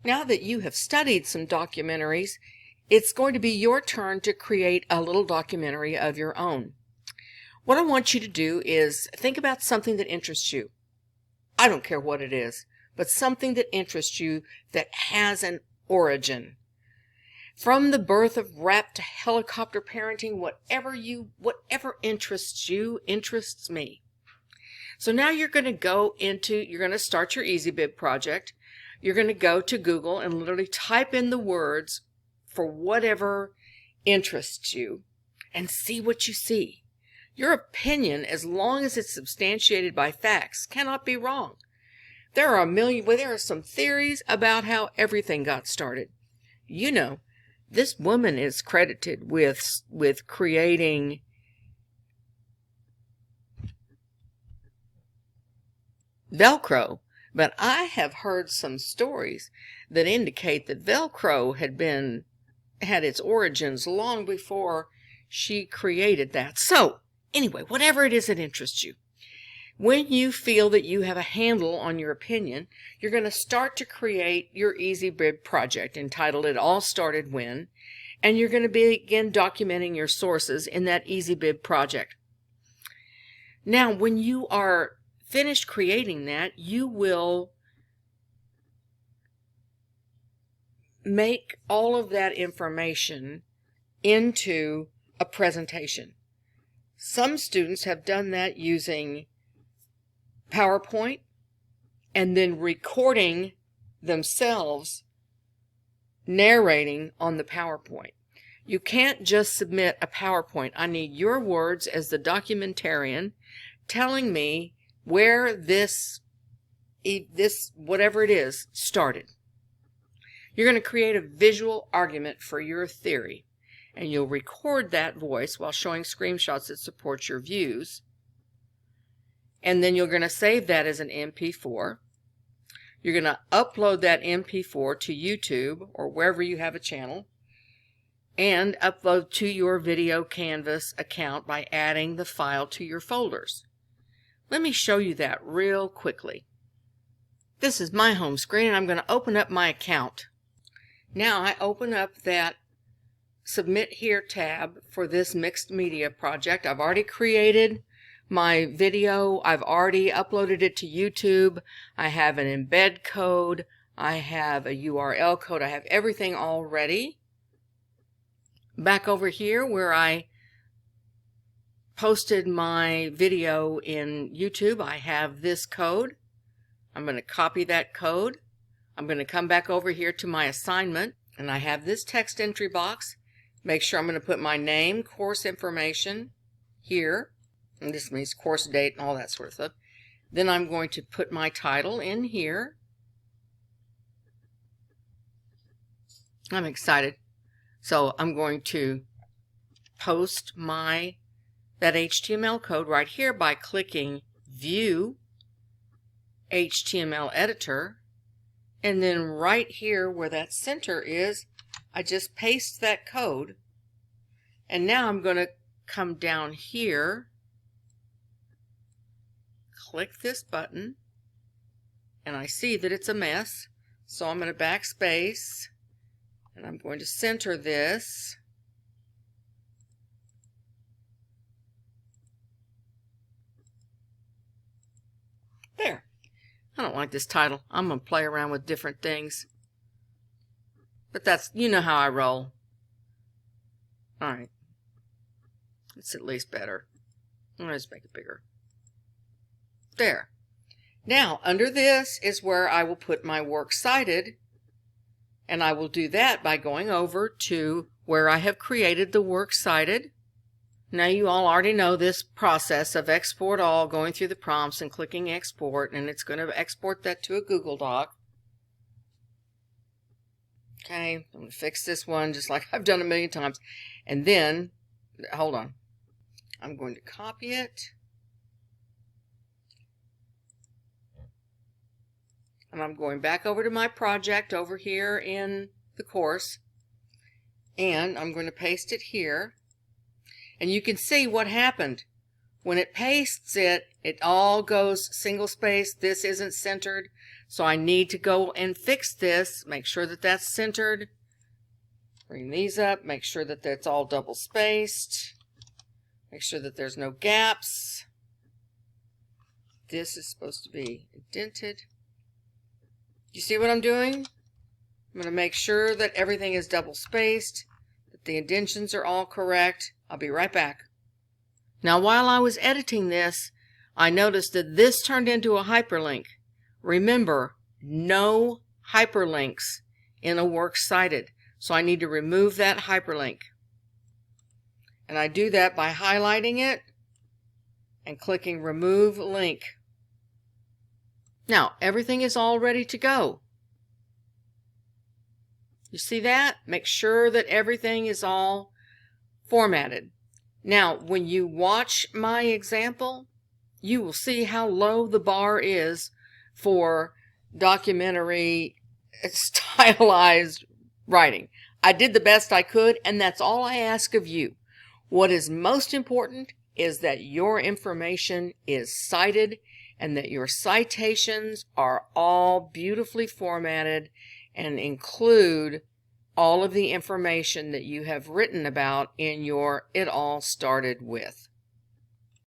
Now that you have studied some documentaries, it's going to be your turn to create a little documentary of your own. What I want you to do is think about something that interests you. I don't care what it is, but something that interests you that has an origin. From the birth of rap to helicopter parenting, whatever interests you interests me. So now you're going to start your EasyBib project. You're going to go to Google and literally type in the words for whatever interests you and see what you see. Your opinion, as long as it's substantiated by facts, cannot be wrong. There are some theories about how everything got started. You know, this woman is credited with creating Velcro, but I have heard some stories that indicate that Velcro had its origins long before she created that. So, anyway, whatever it is that interests you, when you feel that you have a handle on your opinion, you're going to start to create your EasyBib project entitled It All Started When, and you're going to begin documenting your sources in that EasyBib project. Now, when you are finished creating that, you will make all of that information into a presentation. Some students have done that using PowerPoint and then recording themselves narrating on the PowerPoint. You can't just submit a PowerPoint. I need your words as the documentarian telling me where this whatever it is started. You're going to create a visual argument for your theory, and you'll record that voice while showing screenshots that support your views. And then you're going to save that as an MP4. You're going to upload that MP4 to YouTube or wherever you have a channel, and upload to your Video Canvas account by adding the file to your folders. Let me show you that real quickly. This is my home screen, and I'm going to open up my account. Now I open up that Submit Here tab for this mixed media project. I've already created my video. I've already uploaded it to YouTube. I have an embed code. I have a URL code. I have everything all ready. Back over here where I posted my video in YouTube, I have this code. I'm going to copy that code. I'm going to come back over here to my assignment, and I have this text entry box. Make sure I'm going to put my name, course information here, and this means course date and all that sort of stuff. Then I'm going to put my title in here. I'm excited. So I'm going to post that HTML code right here by clicking View HTML Editor, and then right here where that center is, I just paste that code, and now I'm going to come down here, click this button, and I see that it's a mess, so I'm going to backspace, and I'm going to center this. There. I don't like this title. I'm going to play around with different things. But that's, you know how I roll. Alright. It's at least better. I'm going to just make it bigger. There. Now, under this is where I will put my works cited. And I will do that by going over to where I have created the works cited. Now you all already know this process of export all, going through the prompts and clicking export, and it's going to export that to a Google Doc. Okay, I'm going to fix this one just like I've done a million times. And then, hold on, I'm going to copy it. And I'm going back over to my project over here in the course. And I'm going to paste it here. And you can see what happened. When it pastes it, it all goes single space. This isn't centered. So I need to go and fix this, make sure that that's centered. Bring these up, make sure that that's all double spaced. Make sure that there's no gaps. This is supposed to be indented. You see what I'm doing? I'm going to make sure that everything is double spaced, that the indentions are all correct. I'll be right back. Now, while I was editing this, I noticed that this turned into a hyperlink. Remember, no hyperlinks in a Works Cited. So I need to remove that hyperlink. And I do that by highlighting it and clicking Remove Link. Now, everything is all ready to go. You see that? Make sure that everything is all formatted. Now, when you watch my example, you will see how low the bar is for documentary stylized writing. I did the best I could, and that's all I ask of you. What is most important is that your information is cited and that your citations are all beautifully formatted and include all of the information that you have written about in your It All Started With.